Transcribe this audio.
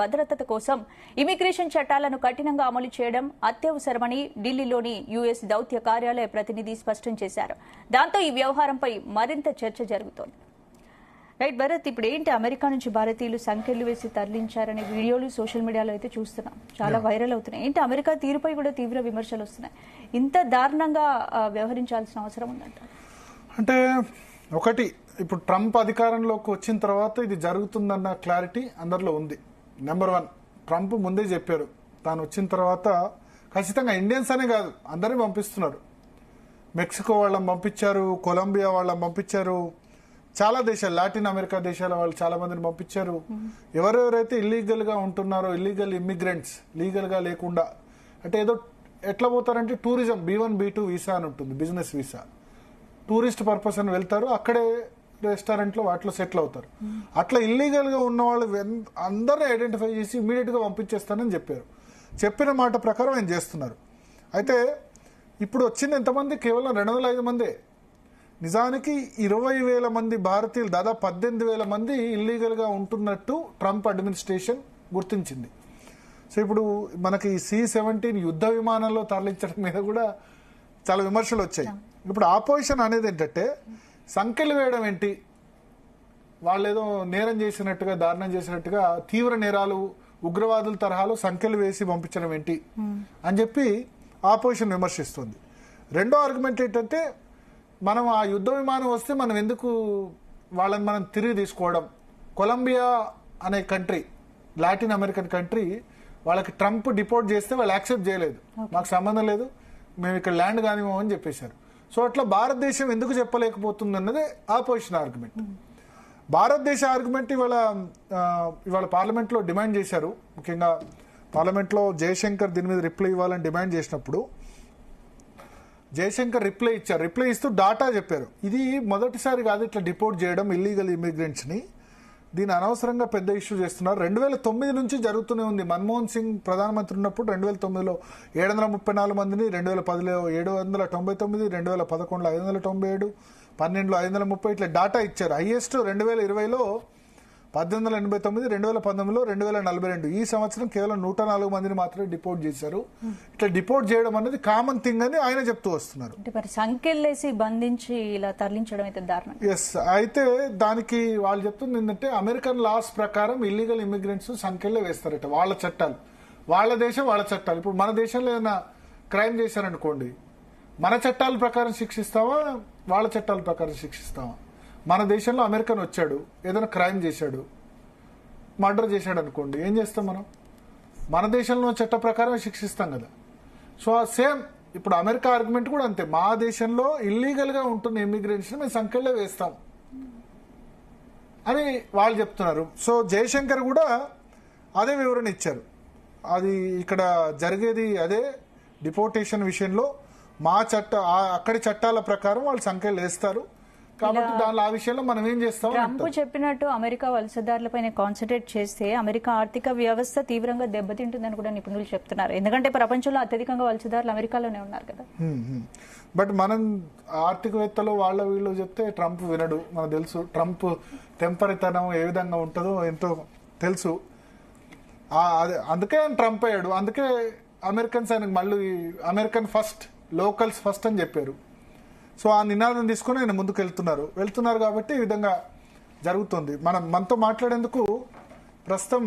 భద్రత కోసం ఇమిగ్రేషన్ చట్టాలను కఠినంగా అమలు చేయడం అత్యవసరమని ఢిల్లీలోని యుఎస్ దౌత్య కార్యాలయ ప్రతినిధి స్పష్టం చేశారు. దాంతో ఈ వ్యవహారంపై మరింత చర్చ జరుగుతోంది. రైట్ భరత్, ఇప్పుడు ఏంటి అమెరికా నుంచి భారతీయులు సంఖ్యలు వేసి తరలించారనే వీడియోలు సోషల్ మీడియాలో అయితే చూస్తున్నాం, చాలా వైరల్ అవుతున్నాయి. ఏంటి అమెరికా తీరుపై కూడా తీవ్ర విమర్శలు వస్తున్నాయి. ఇంత దారుణంగా వ్యవహరించాల్సిన అవసరం ఉందంట. అంటే ఒకటి, ఇప్పుడు ట్రంప్ అధికారంలోకి వచ్చిన తర్వాత ఇది జరుగుతుందన్న క్లారిటీ అందరిలో ఉంది. నెంబర్ 1, ట్రంప్ ముందే చెప్పారు తాను వచ్చిన తర్వాత ఖచ్చితంగా ఇండియన్స్ అనే కాదు అందరినీ పంపిస్తున్నారు. మెక్సికో వాళ్ళని పంపించారు, కొలంబియా వాళ్ళని పంపించారు, చాలా దేశాలు, లాటిన్ అమెరికా దేశాల వాళ్ళు చాలా మందిని పంపించారు. ఎవరెవరైతే ఇల్లీగల్ గా ఉంటున్నారో, ఇల్లీగల్ ఇమ్మిగ్రెంట్స్, లీగల్ గా లేకుండా, అంటే ఏదో ఎట్లా పోతారంటే టూరిజం B1 B2 వీసా అని ఉంటుంది, బిజినెస్ వీసా, టూరిస్ట్ పర్పస్ అని వెళ్తారు, అక్కడే రెస్టారెంట్లో వాటిలో సెటిల్ అవుతారు. అట్లా ఇల్లీగల్ గా ఉన్న వాళ్ళు అందరినీ ఐడెంటిఫై చేసి ఇమీడియట్ గా పంపించేస్తానని చెప్పారు. చెప్పిన మాట ప్రకారం ఆయన చేస్తున్నారు. అయితే ఇప్పుడు వచ్చింది ఎంతమంది? కేవలం 205 మందే. నిజానికి 20,000 మంది భారతీయులు, దాదాపు 18,000 మంది ఇల్లీగల్ గా ఉంటున్నట్టు ట్రంప్ అడ్మినిస్ట్రేషన్ గుర్తించింది. సో ఇప్పుడు మనకి C-17 యుద్ధ విమానంలో తరలించడం మీద కూడా చాలా విమర్శలు వచ్చాయి. ఇప్పుడు ఆపోజిషన్ అనేది ఏంటంటే, సంఖ్యలు వేయడం ఏంటి, వాళ్ళు ఏదో నేరం చేసినట్టుగా, దారుణం చేసినట్టుగా, తీవ్ర నేరాలు, ఉగ్రవాదుల తరహాలో సంఖ్యలు వేసి పంపించడం ఏంటి అని చెప్పి ఆపోజిషన్ విమర్శిస్తుంది. రెండో ఆర్గ్యుమెంట్ ఏంటంటే, మనం ఆ యుద్ధ విమానం వస్తే మనం ఎందుకు వాళ్ళని మనం తిరిగి తీసుకోవడం? కొలంబియా అనే కంట్రీ, లాటిన్ అమెరికన్ కంట్రీ, వాళ్ళకి ట్రంప్ డిపోర్ట్ చేస్తే వాళ్ళు యాక్సెప్ట్ చేయలేదు, మాకు సంబంధం లేదు, మేము ఇక్కడ ల్యాండ్ కానివ్వమని చెప్పేశారు. సో అట్లా భారతదేశం ఎందుకు చెప్పలేకపోతుంది అన్నదే ఆపోజిషన్ ఆర్గ్యుమెంట్. భారతదేశ ఆర్గ్యుమెంట్ ఇవాళ పార్లమెంట్లో డిమాండ్ చేశారు. ముఖ్యంగా పార్లమెంట్లో జయశంకర్ దీని మీద రిప్లై ఇవ్వాలని డిమాండ్ చేసినప్పుడు జయశంకర్ రిప్లై ఇచ్చారు. రిప్లై ఇస్తూ డాటా చెప్పారు. ఇది మొదటిసారి కాదు ఇట్లా డిపోర్ట్ చేయడం ఇల్లీగల్ ఇమిగ్రెంట్స్ ని. దీని అనవసరంగా పెద్ద ఇష్యూ చేస్తున్నారు. 2009 నుంచి జరుగుతూనే ఉంది. మన్మోహన్ సింగ్ ప్రధానమంత్రి ఉన్నప్పుడు 2009లో 734 మందిని, 2010లో 799, 2011లో 597, 12లో 530 ఇట్లా డాటా ఇచ్చారు. హైయెస్ట్ 2020లో 1889, 2019లో 2042. ఈ సంవత్సరం కేవలం 104 మందిని మాత్రమే డిపోర్ట్ చేశారు. ఇట్లా డిపోర్ట్ చేయడం అనేది కామన్ థింగ్ అని ఆయన చెప్తూ వస్తున్నారు. సంఖ్యలేసి బంధించి ఇలా తరలించడం అయితే దారుణం. ఎస్, అయితే దానికి వాళ్ళు చెప్తుంది ఏంటంటే, అమెరికన్ లాస్ ప్రకారం ఇల్లీగల్ ఇమిగ్రెంట్స్ సంఖ్యలో వేస్తారట. వాళ్ళ చట్టాలు, వాళ్ళ దేశం, వాళ్ళ చట్టాలు. ఇప్పుడు మన దేశంలో ఏదైనా క్రైమ్ చేశారనుకోండి, మన చట్టాల ప్రకారం శిక్షిస్తావా, వాళ్ళ చట్టాల ప్రకారం శిక్షిస్తావా? మన దేశంలో అమెరికన్ వచ్చాడు, ఏదైనా క్రైమ్ చేశాడు, మర్డర్ చేశాడు అనుకోండి, ఏం చేస్తాం మనం? మన దేశంలో చట్ట ప్రకారం శిక్షిస్తాం కదా. సో సేమ్ ఇప్పుడు అమెరికా ఆర్గ్యుమెంట్ కూడా అంతే. మా దేశంలో ఇల్లీగల్ గా ఉంటున్న ఇమిగ్రెంట్స్ మేము సంఖ్యలో వేస్తాం అని వాళ్ళు చెప్తున్నారు. సో జయశంకర్ కూడా అదే వివరణ ఇచ్చారు. అది ఇక్కడ జరిగేది అదే. డిపోర్టేషన్ విషయంలో మా అక్కడి చట్టాల ప్రకారం వాళ్ళు సంఖ్యలు వేస్తారు కాబట్టి దానిలో ఆ విషయంలో మనం ఏం చేస్తాం? ట్రంప్ చెప్పినట్టు అమెరికా వలసదారులపైన కాన్సన్ట్రేట్ చేస్తే అమెరికా ఆర్థిక వ్యవస్థ తీవ్రంగా దెబ్బతింటుందని కూడా నిపుణులు చెప్తున్నారు. ఎందుకంటే ప్రపంచంలో అత్యధికంగా వలసదారులు అమెరికాలోనే ఉన్నారు కదా. బట్ మనం ఆర్థికవేత్తలు వాళ్ళ వీళ్ళు చెప్తే ట్రంప్ వినడు. మనకు తెలుసు ట్రంప్ తెంపరితనం ఏ విధంగా ఉంటుందో ఎంతో తెలుసు. అందుకే ఆయన ట్రంప్ అయ్యాడు. అందుకే అమెరికన్స్ ఆయనకు మళ్ళీ అమెరికన్ ఫస్ట్, లోకల్స్ ఫస్ట్ అని చెప్పారు. సో ఆ నినాదం తీసుకుని ఆయన ముందుకు వెళ్తున్నారు కాబట్టి ఈ విధంగా జరుగుతుంది. మనతో మాట్లాడేందుకు ప్రస్తుతం